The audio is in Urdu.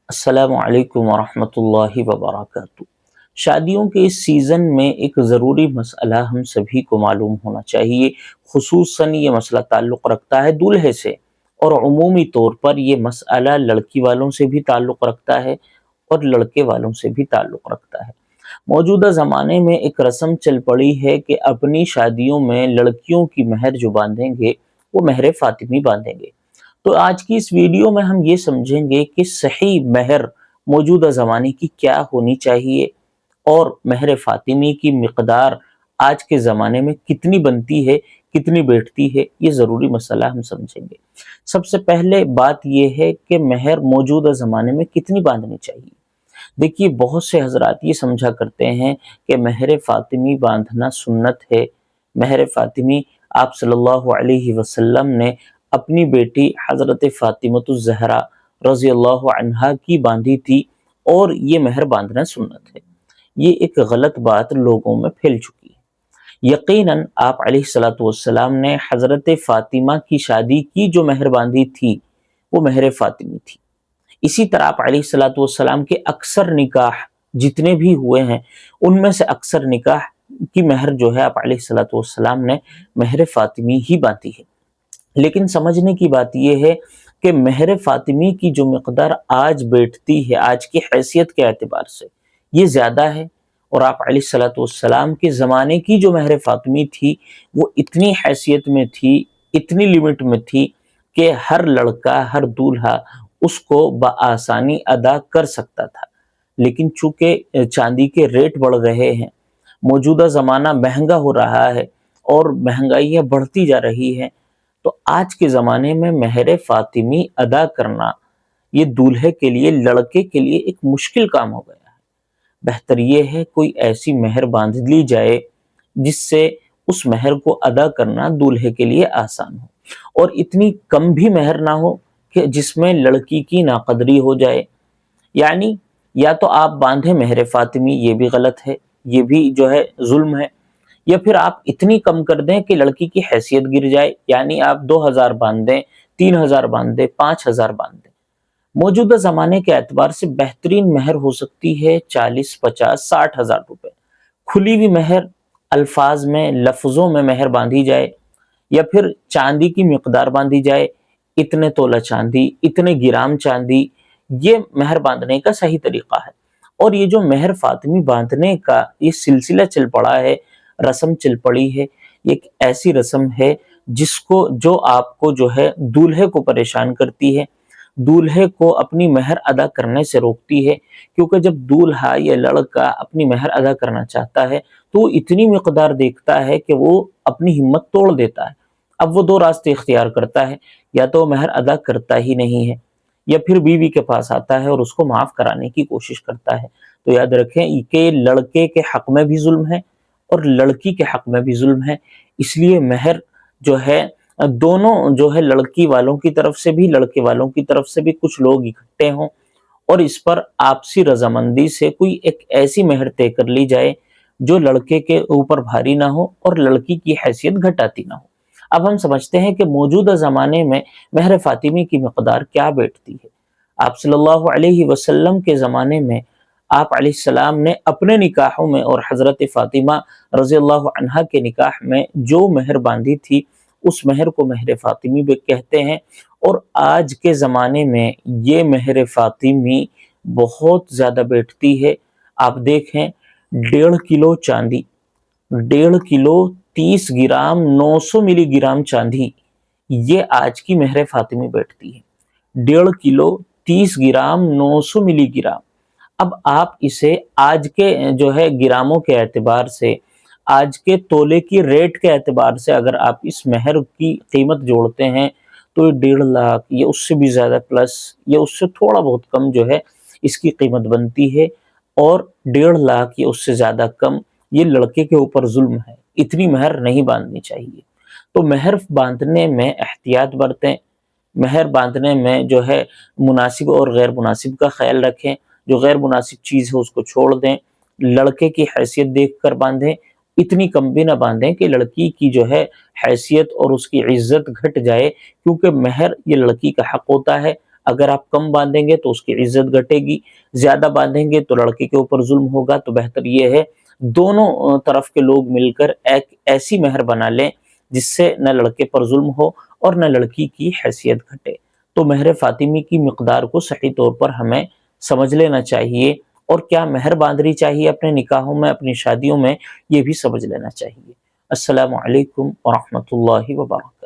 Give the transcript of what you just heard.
السلام علیکم ورحمۃ اللہ وبرکاتہ۔ شادیوں کے اس سیزن میں ایک ضروری مسئلہ ہم سبھی کو معلوم ہونا چاہیے، خصوصاً یہ مسئلہ تعلق رکھتا ہے دولہے سے، اور عمومی طور پر یہ مسئلہ لڑکی والوں سے بھی تعلق رکھتا ہے اور لڑکے والوں سے بھی تعلق رکھتا ہے۔ موجودہ زمانے میں ایک رسم چل پڑی ہے کہ اپنی شادیوں میں لڑکیوں کی مہر جو باندھیں گے وہ مہر فاطمی باندھیں گے۔ تو آج کی اس ویڈیو میں ہم یہ سمجھیں گے کہ صحیح مہر موجودہ زمانے کی کیا ہونی چاہیے اور مہر فاطمی کی مقدار آج کے زمانے میں کتنی بنتی ہے، کتنی بیٹھتی ہے، یہ ضروری مسئلہ ہم سمجھیں گے۔ سب سے پہلے بات یہ ہے کہ مہر موجودہ زمانے میں کتنی باندھنی چاہیے۔ دیکھیے، بہت سے حضرات یہ سمجھا کرتے ہیں کہ مہر فاطمی باندھنا سنت ہے۔ مہر فاطمی آپ صلی اللہ علیہ وسلم نے اپنی بیٹی حضرت فاطمہ الزہرا رضی اللہ عنہا کی باندھی تھی، اور یہ مہر باندھنا سنت ہے۔ یہ ایک غلط بات لوگوں میں پھیل چکی ہے۔ یقیناً آپ علیہ الصلوۃ والسلام نے حضرت فاطمہ کی شادی کی جو مہر باندھی تھی وہ مہر فاطمی تھی۔ اسی طرح آپ علیہ الصلوۃ والسلام کے اکثر نکاح جتنے بھی ہوئے ہیں ان میں سے اکثر نکاح کی مہر جو ہے آپ علیہ الصلوۃ والسلام نے مہر فاطمی ہی باندھی ہے۔ لیکن سمجھنے کی بات یہ ہے کہ مہر فاطمی کی جو مقدار آج بیٹھتی ہے، آج کی حیثیت کے اعتبار سے یہ زیادہ ہے، اور آپ علیہ الصلوۃ والسلام کے زمانے کی جو مہر فاطمی تھی وہ اتنی حیثیت میں تھی، اتنی لمٹ میں تھی کہ ہر لڑکا، ہر دولہا اس کو بآسانی ادا کر سکتا تھا۔ لیکن چونکہ چاندی کے ریٹ بڑھ رہے ہیں، موجودہ زمانہ مہنگا ہو رہا ہے اور مہنگائیاں بڑھتی جا رہی ہیں، تو آج کے زمانے میں مہر فاطمی ادا کرنا یہ دولہے کے لیے، لڑکے کے لیے ایک مشکل کام ہو گیا ہے۔ بہتر یہ ہے کوئی ایسی مہر باندھ لی جائے جس سے اس مہر کو ادا کرنا دولہے کے لیے آسان ہو، اور اتنی کم بھی مہر نہ ہو کہ جس میں لڑکی کی ناقدری ہو جائے۔ یعنی یا تو آپ باندھیں مہر فاطمی، یہ بھی غلط ہے، یہ بھی جو ہے ظلم ہے، یا پھر آپ اتنی کم کر دیں کہ لڑکی کی حیثیت گر جائے، یعنی آپ 2000 باندھ دیں، 3000 باندھ دیں، 5000 باندھ دیں۔ موجودہ زمانے کے اعتبار سے بہترین مہر ہو سکتی ہے 40، 50، 60 ہزار روپے۔ کھلی ہوئی مہر، الفاظ میں، لفظوں میں مہر باندھی جائے، یا پھر چاندی کی مقدار باندھی جائے، اتنے تولہ چاندی، اتنے گرام چاندی، یہ مہر باندھنے کا صحیح طریقہ ہے۔ اور یہ جو مہر فاطمی باندھنے کا یہ سلسلہ چل پڑا ہے، رسم چل پڑی ہے، یہ ایک ایسی رسم ہے جس کو جو آپ کو جو ہے دولہے کو پریشان کرتی ہے، دولہے کو اپنی مہر ادا کرنے سے روکتی ہے، کیونکہ جب دولہا یا لڑکا اپنی مہر ادا کرنا چاہتا ہے تو وہ اتنی مقدار دیکھتا ہے کہ وہ اپنی ہمت توڑ دیتا ہے۔ اب وہ دو راستے اختیار کرتا ہے، یا تو وہ مہر ادا کرتا ہی نہیں ہے، یا پھر بیوی کے پاس آتا ہے اور اس کو معاف کرانے کی کوشش کرتا ہے۔ تو یاد رکھیں کہ لڑکے کے حق میں بھی ظلم ہے اور لڑکی کے حق میں بھی ظلم ہے، اس لیے مہر جو ہے دونوں جو ہے لڑکی والوں کی طرف سے بھی، لڑکے والوں کی طرف سے بھی کچھ لوگ اکٹھے ہوں اور اس پر آپسی رضامندی سے کوئی ایک ایسی مہر طے کر لی جائے جو لڑکے کے اوپر بھاری نہ ہو اور لڑکی کی حیثیت گھٹاتی نہ ہو۔ اب ہم سمجھتے ہیں کہ موجودہ زمانے میں مہر فاطمی کی مقدار کیا بیٹھتی ہے۔ آپ صلی اللہ علیہ وسلم کے زمانے میں آپ علیہ السلام نے اپنے نکاحوں میں اور حضرت فاطمہ رضی اللہ عنہا کے نکاح میں جو مہر باندھی تھی اس مہر کو مہر فاطمی بھی کہتے ہیں، اور آج کے زمانے میں یہ مہر فاطمی بہت زیادہ بیٹھتی ہے۔ آپ دیکھیں، 1.5 کلو چاندی، 1.5 کلو 30 گرام 900 ملی گرام چاندی، یہ آج کی مہر فاطمی بیٹھتی ہے۔ 1.5 کلو 30 گرام 900 ملی گرام۔ اب آپ اسے آج کے جو ہے گراموں کے اعتبار سے، آج کے تولے کی ریٹ کے اعتبار سے اگر آپ اس مہر کی قیمت جوڑتے ہیں تو 1.5 لاکھ یا اس سے بھی زیادہ پلس یا اس سے تھوڑا بہت کم جو ہے اس کی قیمت بنتی ہے، اور 1.5 لاکھ یا اس سے زیادہ کم یہ لڑکے کے اوپر ظلم ہے۔ اتنی مہر نہیں باندھنی چاہیے۔ تو مہر باندھنے میں احتیاط برتیں، مہر باندھنے میں جو ہے مناسب اور غیر مناسب کا خیال رکھیں، جو غیر مناسب چیز ہے اس کو چھوڑ دیں، لڑکے کی حیثیت دیکھ کر باندھیں، اتنی کم بھی نہ باندھیں کہ لڑکی کی جو ہے حیثیت اور اس کی عزت گھٹ جائے، کیونکہ مہر یہ لڑکی کا حق ہوتا ہے۔ اگر آپ کم باندھیں گے تو اس کی عزت گھٹے گی، زیادہ باندھیں گے تو لڑکے کے اوپر ظلم ہوگا۔ تو بہتر یہ ہے دونوں طرف کے لوگ مل کر ایک ایسی مہر بنا لیں جس سے نہ لڑکے پر ظلم ہو اور نہ لڑکی کی حیثیت گھٹے۔ تو مہر فاطمی کی مقدار کو صحیح طور پر ہمیں سمجھ لینا چاہیے، اور کیا مہر باندھنی چاہیے اپنے نکاحوں میں، اپنی شادیوں میں، یہ بھی سمجھ لینا چاہیے۔ السلام علیکم ورحمۃ اللہ وبرکاتہ۔